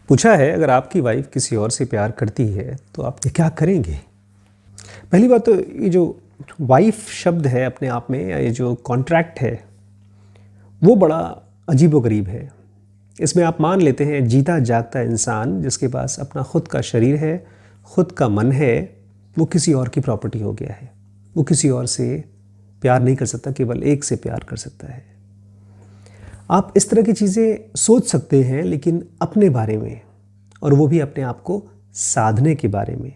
पूछा है, अगर आपकी वाइफ किसी और से प्यार करती है तो आप क्या करेंगे? पहली बात तो ये जो वाइफ शब्द है अपने आप में, या ये जो कॉन्ट्रैक्ट है, वो बड़ा अजीबोगरीब है। इसमें आप मान लेते हैं जीता जागता इंसान जिसके पास अपना खुद का शरीर है, खुद का मन है, वो किसी और की प्रॉपर्टी हो गया है। वो किसी और से प्यार नहीं कर सकता, केवल एक से प्यार कर सकता है। आप इस तरह की चीज़ें सोच सकते हैं, लेकिन अपने बारे में, और वो भी अपने आप को साधने के बारे में।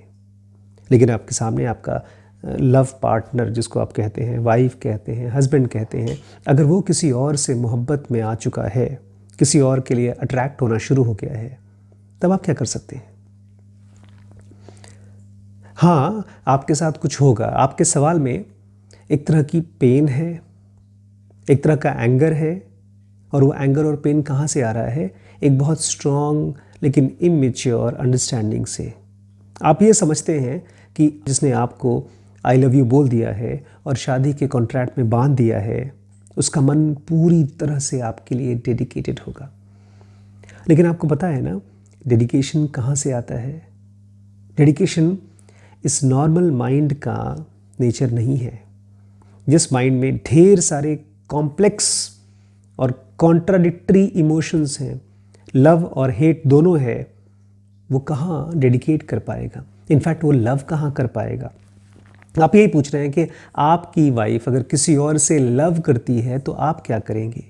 लेकिन आपके सामने आपका लव पार्टनर, जिसको आप कहते हैं, वाइफ कहते हैं, हस्बैंड कहते हैं, अगर वो किसी और से मोहब्बत में आ चुका है, किसी और के लिए अट्रैक्ट होना शुरू हो गया है, तब आप क्या कर सकते हैं? हाँ, आपके साथ कुछ होगा। आपके सवाल में एक तरह की पेन है, एक तरह का एंगर है, और वो एंगर और पेन कहाँ से आ रहा है? एक बहुत स्ट्रॉन्ग लेकिन इमेच्योर अंडरस्टैंडिंग से। आप ये समझते हैं कि जिसने आपको आई लव यू बोल दिया है और शादी के कॉन्ट्रैक्ट में बांध दिया है, उसका मन पूरी तरह से आपके लिए डेडिकेटेड होगा। लेकिन आपको पता है ना, डेडिकेशन कहाँ से आता है? डेडिकेशन इस नॉर्मल माइंड का नेचर नहीं है। जिस माइंड में ढेर सारे कॉम्प्लेक्स और कॉन्ट्राडिक्टरी इमोशंस हैं, लव और हेट दोनों है, वो कहाँ डेडिकेट कर पाएगा? इनफैक्ट वो लव कहाँ कर पाएगा? आप यही पूछ रहे हैं कि आपकी वाइफ अगर किसी और से लव करती है तो आप क्या करेंगे?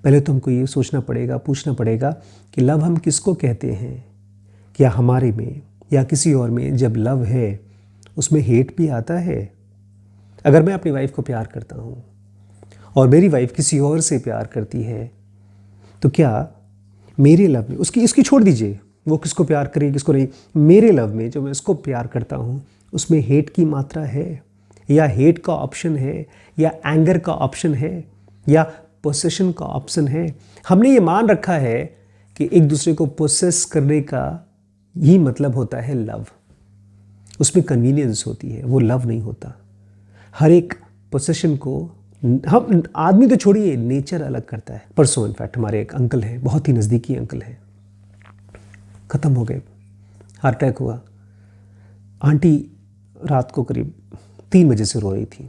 पहले तो हमको ये सोचना पड़ेगा, पूछना पड़ेगा कि लव हम किसको कहते हैं? क्या हमारे में या किसी और में जब लव है उसमें हेट भी आता है? अगर मैं अपनी वाइफ को प्यार करता हूँ और मेरी वाइफ किसी और से प्यार करती है, तो क्या मेरे लव में, उसकी इसकी छोड़ दीजिए वो किसको प्यार करे किसको नहीं, मेरे लव में जो मैं उसको प्यार करता हूँ उसमें हेट की मात्रा है, या हेट का ऑप्शन है, या एंगर का ऑप्शन है, या पोसेशन का ऑप्शन है? हमने ये मान रखा है कि एक दूसरे को पोसेस करने का ही मतलब होता है लव। उसमें कन्वीनियंस होती है, वो लव नहीं होता। हर एक पोसेशन को हम, आदमी तो छोड़िए, नेचर अलग करता है। परसों इनफैक्ट हमारे एक अंकल हैं, बहुत ही नज़दीकी अंकल हैं, ख़त्म हो गए, हार्ट अटैक हुआ। आंटी रात को करीब 3 बजे से रो रही थी।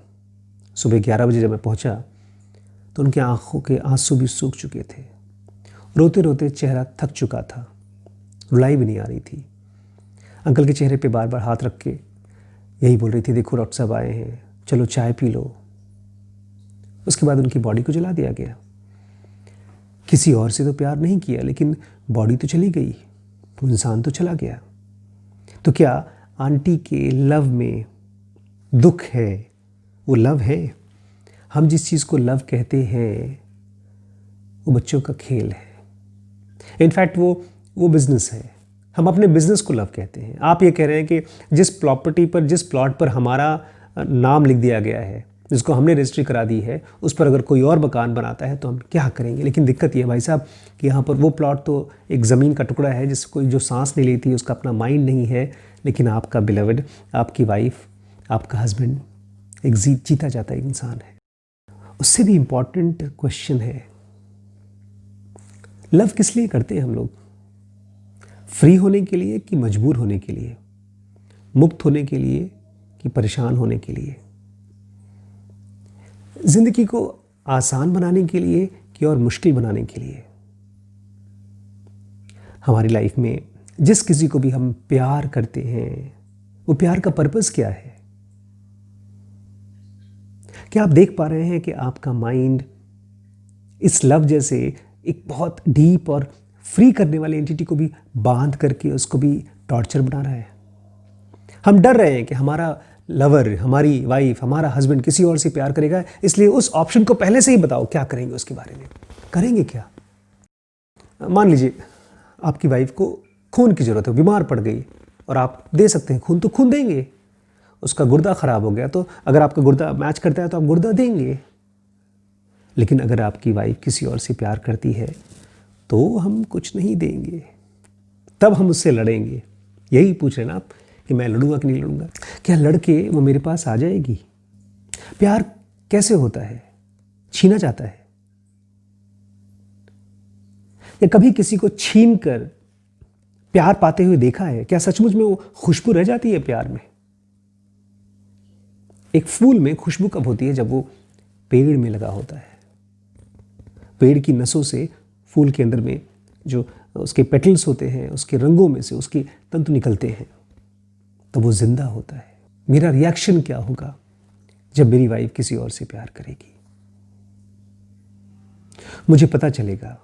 सुबह 11 बजे जब मैं पहुंचा तो उनकी आंखों के आंसू भी सूख चुके थे। रोते रोते चेहरा थक चुका था, रुलाई भी नहीं आ रही थी। अंकल के चेहरे पे बार बार हाथ रख के यही बोल रही थी, देखो डॉक्टर साहब आए हैं, चलो चाय पी लो। उसके बाद उनकी बॉडी को जला दिया गया। किसी और से तो प्यार नहीं किया, लेकिन बॉडी तो चली गई, वो इंसान तो चला गया। तो क्या आंटी के लव में दुख है? वो लव है? हम जिस चीज़ को लव कहते हैं वो बच्चों का खेल है। इनफैक्ट वो बिजनेस है। हम अपने बिजनेस को लव कहते हैं। आप ये कह रहे हैं कि जिस प्रॉपर्टी पर, जिस प्लॉट पर हमारा नाम लिख दिया गया है, जिसको हमने रजिस्ट्री करा दी है, उस पर अगर कोई और मकान बनाता है तो हम क्या करेंगे? लेकिन दिक्कत ये है भाई साहब कि यहाँ पर वो प्लॉट तो एक ज़मीन का टुकड़ा है जिस कोई जो सांस नहीं लेती, उसका अपना माइंड नहीं है। लेकिन आपका बिलवड, आपकी वाइफ, आपका हस्बैंड एक जीता जाता इंसान है। उससे भी इम्पॉर्टेंट क्वेश्चन है, लव किस लिए करते हैं हम लोग? फ्री होने के लिए कि मजबूर होने के लिए? मुक्त होने के लिए कि परेशान होने के लिए? जिंदगी को आसान बनाने के लिए कि और मुश्किल बनाने के लिए? हमारी लाइफ में जिस किसी को भी हम प्यार करते हैं, वो प्यार का पर्पस क्या है? क्या आप देख पा रहे हैं कि आपका माइंड इस लव जैसे एक बहुत डीप और फ्री करने वाली एंटिटी को भी बांध करके उसको भी टॉर्चर बना रहा है? हम डर रहे हैं कि हमारा लवर, हमारी वाइफ, हमारा हस्बैंड किसी और से प्यार करेगा, इसलिए उस ऑप्शन को पहले से ही बताओ क्या करेंगे उसके बारे में। करेंगे क्या? मान लीजिए आपकी वाइफ को खून की ज़रूरत है, बीमार पड़ गई, और आप दे सकते हैं खून, तो खून देंगे। उसका गुर्दा ख़राब हो गया तो अगर आपका गुर्दा मैच करता है तो आप गुर्दा देंगे। लेकिन अगर आपकी वाइफ किसी और से प्यार करती है तो हम कुछ नहीं देंगे, तब हम उससे लड़ेंगे। यही पूछ रहे ना आप कि मैं लड़ूंगा कि नहीं लड़ूंगा? क्या लड़के वो मेरे पास आ जाएगी? प्यार कैसे होता है? छीना जाता है, या कभी किसी को छीन कर प्यार पाते हुए देखा है? क्या सचमुच में वो खुशबू रह जाती है प्यार में? एक फूल में खुशबू कब होती है? जब वो पेड़ में लगा होता है। पेड़ की नसों से फूल के अंदर में जो उसके पेटल्स होते हैं, उसके रंगों में से उसके तंतु निकलते हैं, तो वो जिंदा होता है। मेरा रिएक्शन क्या होगा जब मेरी वाइफ किसी और से प्यार करेगी? मुझे पता चलेगा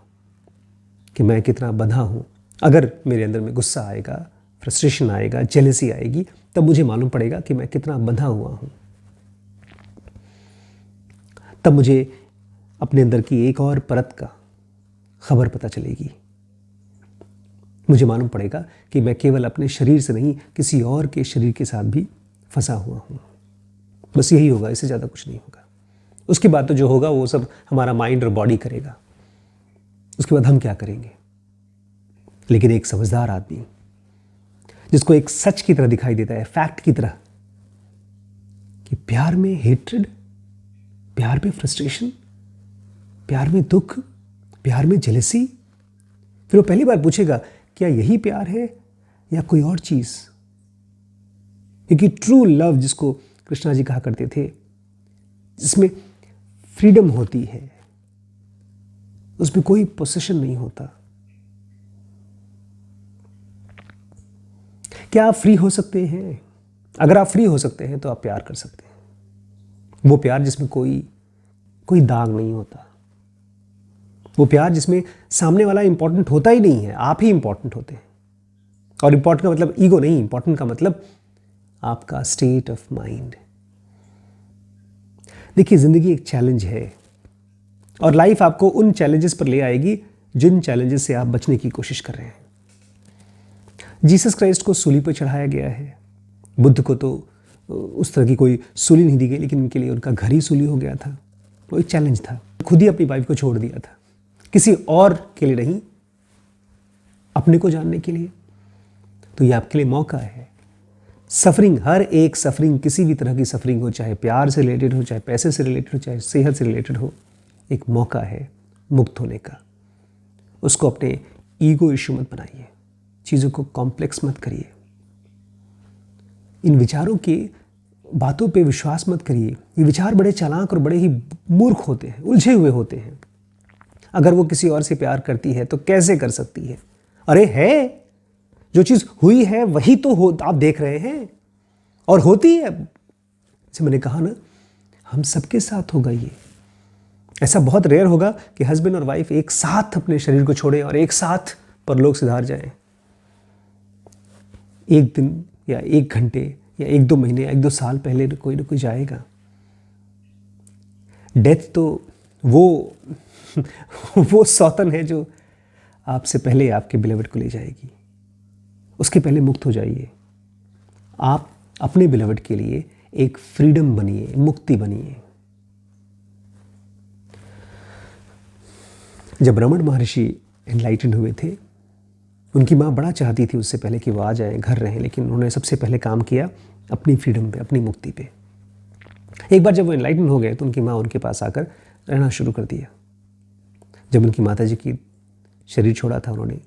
कि मैं कितना बंधा हूं। अगर मेरे अंदर में गुस्सा आएगा, फ्रस्ट्रेशन आएगा, जेलसी आएगी, तब मुझे मालूम पड़ेगा कि मैं कितना बंधा हुआ हूं। तब मुझे अपने अंदर की एक और परत का खबर पता चलेगी। मुझे मालूम पड़ेगा कि मैं केवल अपने शरीर से नहीं, किसी और के शरीर के साथ भी फंसा हुआ हूं। बस यही होगा, इससे ज़्यादा कुछ नहीं होगा। उसके बाद तो जो होगा वो सब हमारा माइंड और बॉडी करेगा। उसके बाद हम क्या करेंगे? लेकिन एक समझदार आदमी जिसको एक सच की तरह दिखाई देता है, फैक्ट की तरह, कि प्यार में हेट्रेड, प्यार में फ्रस्ट्रेशन, प्यार में दुख, प्यार में जेलसी, फिर वो पहली बार पूछेगा क्या यही प्यार है या कोई और चीज? क्योंकि ट्रू लव, जिसको कृष्णा जी कहा करते थे, जिसमें फ्रीडम होती है, उसमें कोई पोसेशन नहीं होता। क्या आप फ्री हो सकते हैं? अगर आप फ्री हो सकते हैं तो आप प्यार कर सकते हैं। वो प्यार जिसमें कोई दाग नहीं होता। वो प्यार जिसमें सामने वाला इंपॉर्टेंट होता ही नहीं है, आप ही इंपॉर्टेंट होते हैं। और इंपॉर्टेंट का मतलब ईगो नहीं, इंपॉर्टेंट का मतलब आपका स्टेट ऑफ माइंड। देखिए, जिंदगी एक चैलेंज है और लाइफ आपको उन चैलेंजेस पर ले आएगी जिन चैलेंजेस से आप बचने की कोशिश कर रहे हैं। जीसस क्राइस्ट को सूली पर चढ़ाया गया है। बुद्ध को तो उस तरह की कोई सूली नहीं दी गई, लेकिन उनके लिए उनका घर ही सूली हो गया था। वो एक चैलेंज था। खुद ही अपनी वाइफ को छोड़ दिया था, किसी और के लिए नहीं, अपने को जानने के लिए। तो ये आपके लिए मौका है। सफरिंग, हर एक सफरिंग, किसी भी तरह की सफरिंग हो, चाहे प्यार से रिलेटेड हो, चाहे पैसे से रिलेटेड हो, चाहे सेहत से रिलेटेड हो, एक मौका है मुक्त होने का। उसको अपने ईगो इश्यू मत बनाइए, चीज़ों को कॉम्प्लेक्स मत करिए, इन विचारों की बातों पे विश्वास मत करिए। ये विचार बड़े चालाक और बड़े ही मूर्ख होते हैं, उलझे हुए होते हैं। अगर वो किसी और से प्यार करती है तो कैसे कर सकती है? अरे है, जो चीज़ हुई है वही तो हो, आप देख रहे हैं, और होती है। जैसे मैंने कहा ना, हम सबके साथ होगा ये। ऐसा बहुत रेयर होगा कि हस्बैंड और वाइफ एक साथ अपने शरीर को छोड़ें और एक साथ परलोक सिधार जाएं। एक दिन या एक घंटे या एक दो महीने या एक दो साल पहले कोई ना कोई जाएगा। डेथ तो वो सौतन है जो आपसे पहले आपके बिलेवड को ले जाएगी। उसके पहले मुक्त हो जाइए। आप अपने बिलेवड के लिए एक फ्रीडम बनिए, मुक्ति बनिए। जब रमण महर्षि एनलाइटेंड हुए थे, उनकी माँ बड़ा चाहती थी उससे पहले कि वो आ जाए, घर रहें, लेकिन उन्होंने सबसे पहले काम किया अपनी फ्रीडम पे, अपनी मुक्ति पे। एक बार जब वो एनलाइटेंड हो गए तो उनकी माँ उनके पास आकर रहना शुरू कर दिया। जब उनकी माताजी की शरीर छोड़ा था उन्होंने,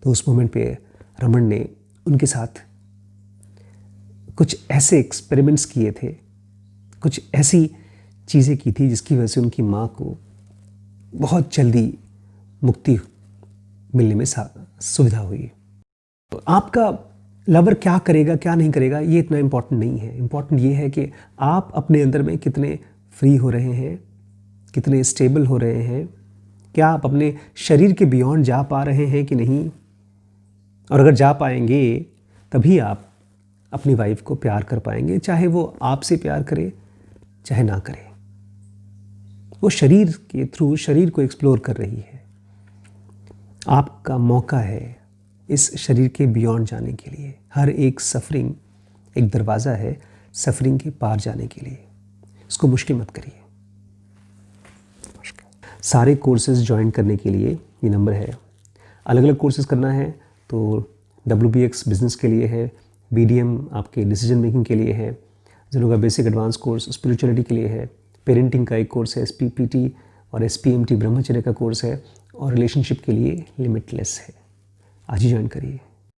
तो उस मोमेंट पे रमन ने उनके साथ कुछ ऐसे एक्सपेरिमेंट्स किए थे, कुछ ऐसी चीज़ें की थी जिसकी वजह से उनकी माँ को बहुत जल्दी मुक्ति मिलने में सुविधा हुई। तो आपका लवर क्या करेगा क्या नहीं करेगा ये इतना इम्पोर्टेंट नहीं है। इम्पोर्टेंट ये है कि आप अपने अंदर में कितने फ्री हो रहे हैं, कितने स्टेबल हो रहे हैं, क्या आप अपने शरीर के बियॉन्ड जा पा रहे हैं कि नहीं। और अगर जा पाएंगे तभी आप अपनी वाइफ को प्यार कर पाएंगे, चाहे वो आपसे प्यार करे चाहे ना करे। वो शरीर के थ्रू शरीर को एक्सप्लोर कर रही है। आपका मौका है इस शरीर के बियॉन्ड जाने के लिए। हर एक सफरिंग एक दरवाज़ा है सफरिंग के पार जाने के लिए। इसको मुश्किल मत करिए। सारे कोर्सेज ज्वाइन करने के लिए ये नंबर है। अलग अलग कोर्सेज करना है तो WBX बिजनेस के लिए है, BDM आपके डिसीजन मेकिंग के लिए है, जिनका बेसिक एडवांस कोर्स स्पिरिचुअलिटी के लिए है, पेरेंटिंग का एक कोर्स है SPPT और SPMT ब्रह्मचर्य का कोर्स है, और रिलेशनशिप के लिए लिमिटलेस है। आज ही ज्वाइन करिए।